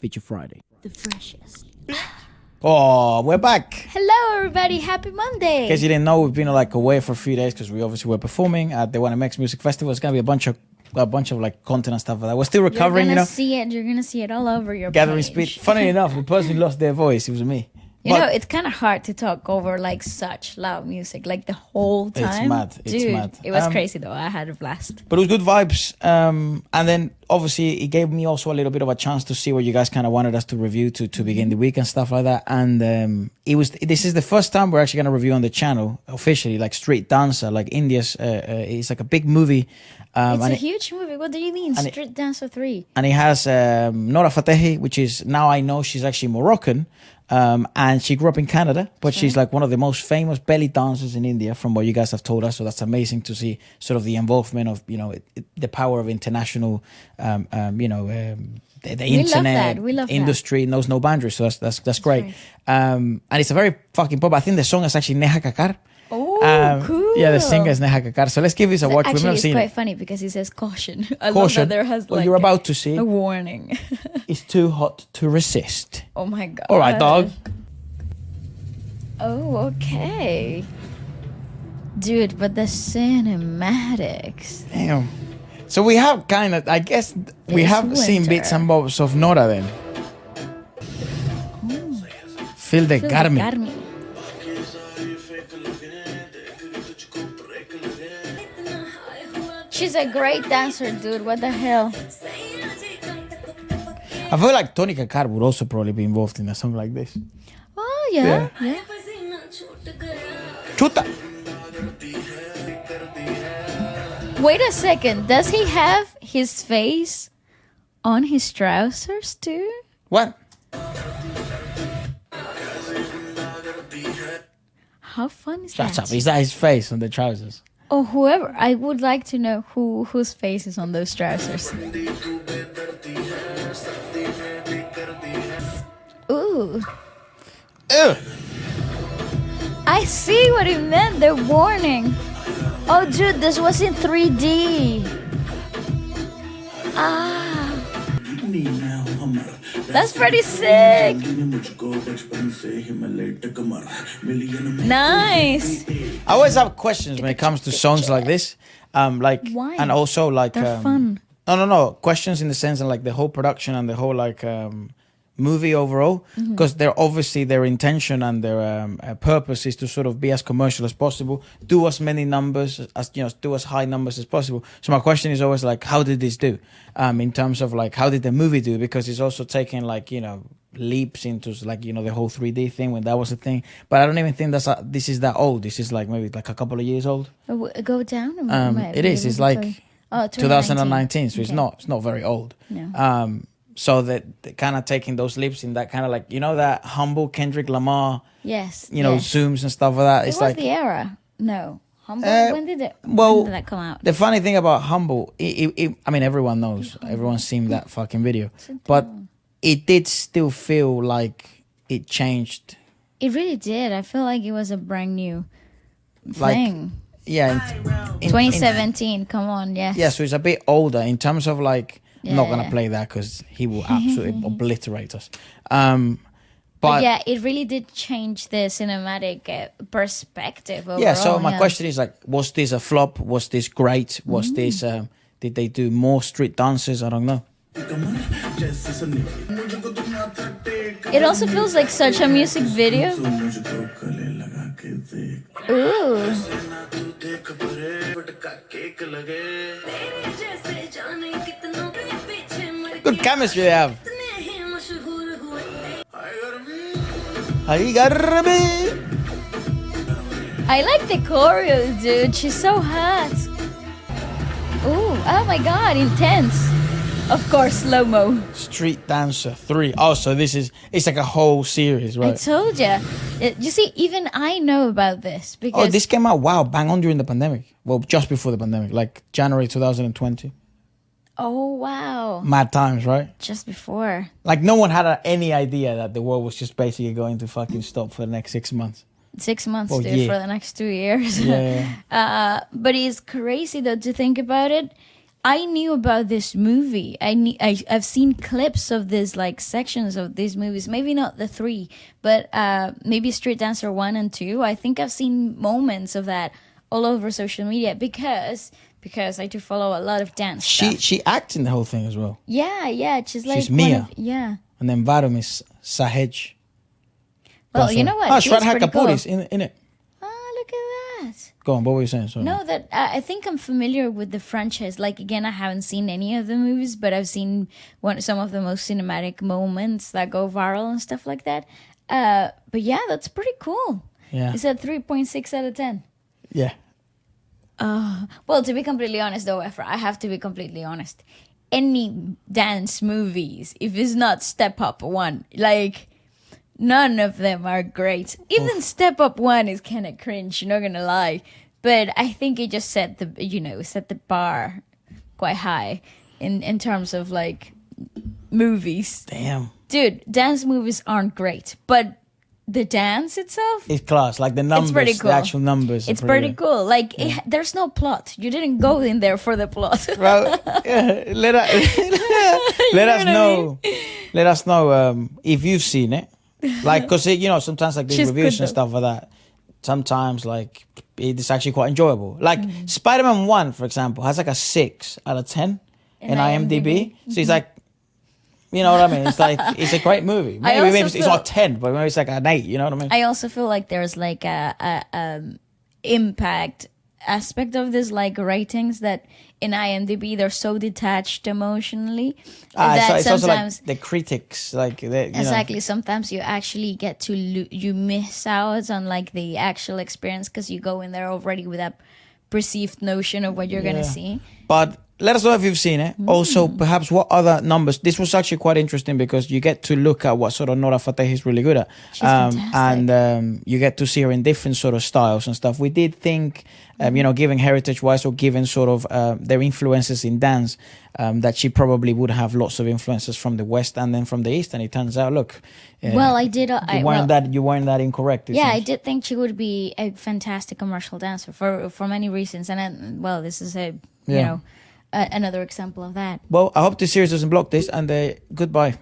Feature Friday. The freshest. Oh, we're back. Hello, everybody. Happy Monday. In case you didn't know, we've been like away for a few days because we obviously were performing at the One MX Music Festival. It's gonna be a bunch of like content and stuff like that. We're still recovering, You're gonna see it all over your gathering page. speed. Funny enough, the person who lost their voice, it was me. You know, it's kind of hard to talk over like such loud music, like the whole time. It's mad. Dude, mad. It was crazy though. I had a blast. But it was good vibes. And then obviously it gave me also a little bit of a chance to see what you guys kind of wanted us to review to begin the week and stuff like that. And this is the first time we're actually going to review on the channel officially, like Street Dancer, like India's. It's like a big movie. It's a huge movie. What do you mean? Street Dancer 3. And it has Nora Fatehi, which is, now I know she's actually Moroccan. And she grew up in Canada, but she's like one of the most famous belly dancers in India, from what you guys have told us. So that's amazing to see sort of the involvement of, the power of international, the internet industry knows no boundaries. So that's great. And it's a very fucking pop. I think the song is actually Neha Kakkar. Oh, cool. Yeah, the singer is Neha Kakkar. So let's give this a watch. Actually, We've never it's seen quite it. funny because he says caution. I Caution. love that there has Well, you're about to see a warning. It's too hot to resist. Oh my god. All right, dog. Oh, okay. Dude, but the cinematics. Damn. So we have kind of, I guess, we have seen bits and bobs of Nora then. Feel the Garmi. She's a great dancer, dude. What the hell? I feel like Tony Kakkar would also probably be involved in a song like this. Oh, yeah. Chuta! Wait a second. Does he have his face on his trousers too? What? How fun is Shut that? up. Is that his face on the trousers? Oh, whoever. I would like to know whose face is on those trousers. Ooh. Ew! I see what he meant. The warning. Oh, dude, this was in 3D. Ah. That's pretty sick. Nice. I always have questions when it comes to songs like this. Why? And also like They're fun. No. Questions in the sense of like the whole production and the whole like movie overall, because they're obviously their intention and their purpose is to sort of be as commercial as possible, do as many numbers as do as high numbers as possible. So my question is always like, how did this do? In terms of like, how did the movie do? Because it's also taking like leaps into like the whole 3D thing when that was a thing. But I don't even think this is that old. This is like maybe like a couple of years old. Go down. It is. It's like 2019, so okay. it's not very old. No. So that kind of taking those leaps in that kind of like that humble Kendrick Lamar. Yes. Zooms and stuff like that. It's was like the era. No. Humble. When did that come out? The funny thing about Humble, I mean, everyone knows. Everyone's seen that fucking video. But it did still feel like it changed. It really did. I feel like it was a brand new like, thing. Yeah. 2017. Come on. Yes. Yeah, so it's a bit older in terms of like, I'm not going to play that because he will absolutely obliterate us. But yeah, it really did change the cinematic perspective overall. Yeah, so my question is like, was this a flop? Was this great? Was this, did they do more street dances? I don't know. It also feels like such a music video. Ooh. Good chemistry they have. Hi, Garmi. I like the choreo, dude. She's so hot. Ooh, oh my god, intense. Of course, slow-mo. Street Dancer 3. Oh, so it's like a whole series, right? I told you. You see, even I know about this because... Oh, this came out, bang on during the pandemic. Well, just before the pandemic, like January 2020. Oh, wow. Mad times, right? Just before. Like no one had any idea that the world was just basically going to fucking stop for the next 6 months. 6 months, dude, for the next 2 years. Yeah. But it's crazy, though, to think about it. I knew about this movie. I've seen clips of this, like sections of these movies. Maybe not the 3, but maybe Street Dancer 1 and 2. I think I've seen moments of that all over social media because I do follow a lot of dance stuff. She acts in the whole thing as well. Yeah. She's Mia. Yeah. And then Varum is Sahej. Well, you know what? Oh, She's Shraddha pretty Kapoor cool. is in it. Oh, look at that. Go on, what were you saying? Sorry. No, that I think I'm familiar with the franchise. Like, again, I haven't seen any of the movies, but I've seen some of the most cinematic moments that go viral and stuff like that. But yeah, that's pretty cool. Yeah. It's a 3.6 out of 10. Yeah. Well, to be completely honest, though, Efra, I have to be completely honest. Any dance movies, if it's not Step Up 1, like, none of them are great. Even Step Up 1 is kind of cringe, not gonna lie. But I think it just set the bar quite high in terms of, like, movies. Damn. Dude, dance movies aren't great, but the dance itself, It's class. Like the numbers, pretty cool. the actual numbers. it's pretty cool. Like, there's no plot. You didn't go in there for the plot. Well, yeah, let us know. Let us know if you've seen it. Like, because sometimes like She's these reviews good, and stuff like that. Sometimes like it's actually quite enjoyable. Like Spider-Man 1, for example, has like a 6 out of 10 in IMDb. So it's like, you know what I mean? It's like it's a great movie. Maybe it's not 10, but maybe it's like an 8. You know what I mean? I also feel like there's like a impact aspect of this, like ratings, that in IMDb they're so detached emotionally that it's also like sometimes the critics, like exactly. Sometimes you actually get to you miss out on like the actual experience because you go in there already with that perceived notion of what you're gonna see. But let us know if you've seen it. Also, perhaps what other numbers. This was actually quite interesting because you get to look at what sort of Nora Fatehi is really good at. She's fantastic. And you get to see her in different sort of styles and stuff. We did think, given heritage-wise or given sort of their influences in dance, that she probably would have lots of influences from the West and then from the East. And it turns out, look. Well, I did. You weren't that incorrect. Yeah, I did think she would be a fantastic commercial dancer for many reasons. And this is another example of that. Well, I hope this series doesn't block this, and goodbye.